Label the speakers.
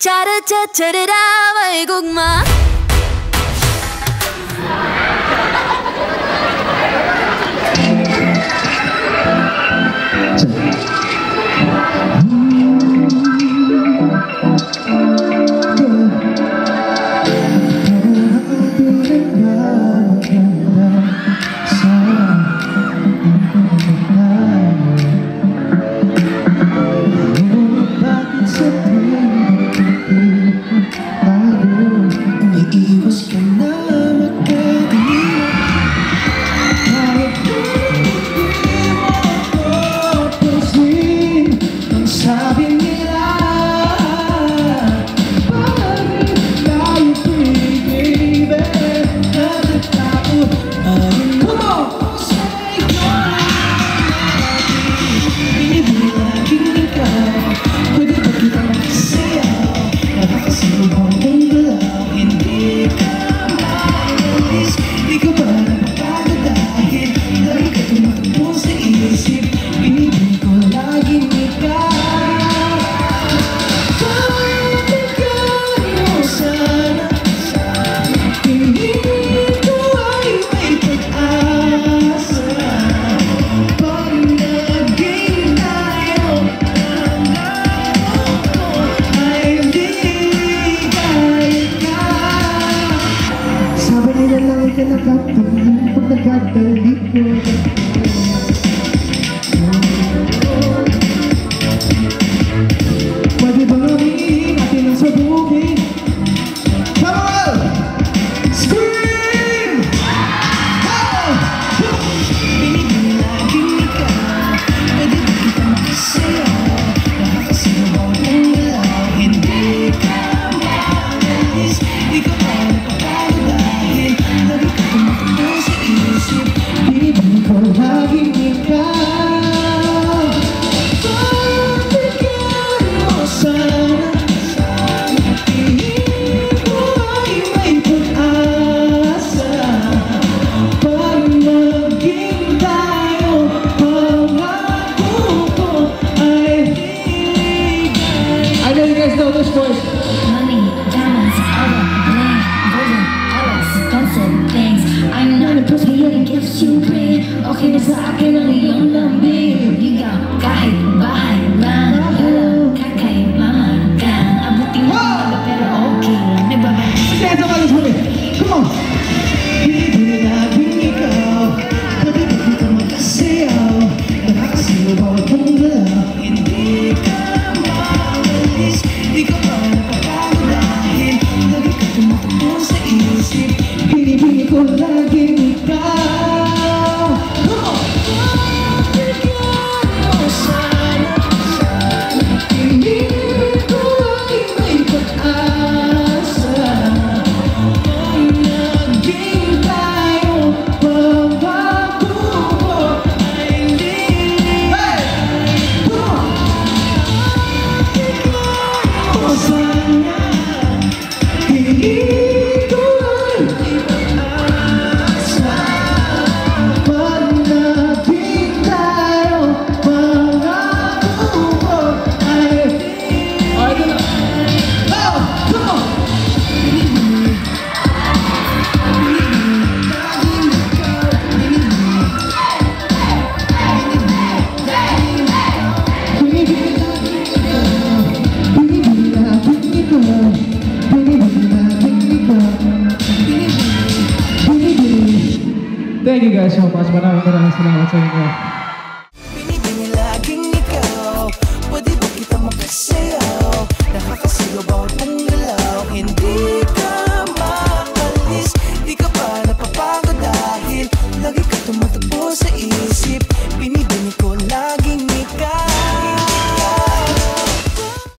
Speaker 1: Cha-ra-cha-cha-ra-ra, may gugma.
Speaker 2: Nakatulog pag nagkagalit mo. Pwede bang aminin natin ang sabukin? Bawal! Scream! Binibili laging ikaw. Pwede ba kita makasayaw? Nakakasigaw ng galaw. Hindi ka maalis. Di ka pa napapalo dahil lagi ka tumakbo sa isip. Binibili ko laging ikaw.
Speaker 1: Money, diamonds, all bling, golden, all expensive things. I'm not a person that gives you bring. Okay, na sa akin ang iyong lambing. Ligaw, kahit bahay lang. Hello, kakay, mama, kan. Abuting mo mga pero okay lang. Nagbabalik.
Speaker 2: Dance on this woman. Come on. Binibili laging ikaw. Pwede ba kita magkasayaw? Nakakasigaw bawat mong galaw. Hindi ka maalis. Di ka pa napapalo dahil lagi ka tumakbo sa isip. Binibili ko laging ikaw. Come on! Bigyan mo sana. Pinili ko laging may pag-asa. Pag naging tayo, pagbago ko ay hindi. Come on! Sana, hindi ko ay ipag-asa. Pag naging tayo, pangako ko ay ito na. Oh, come on! Thank you guys so much. Maraming salamat sa inyo.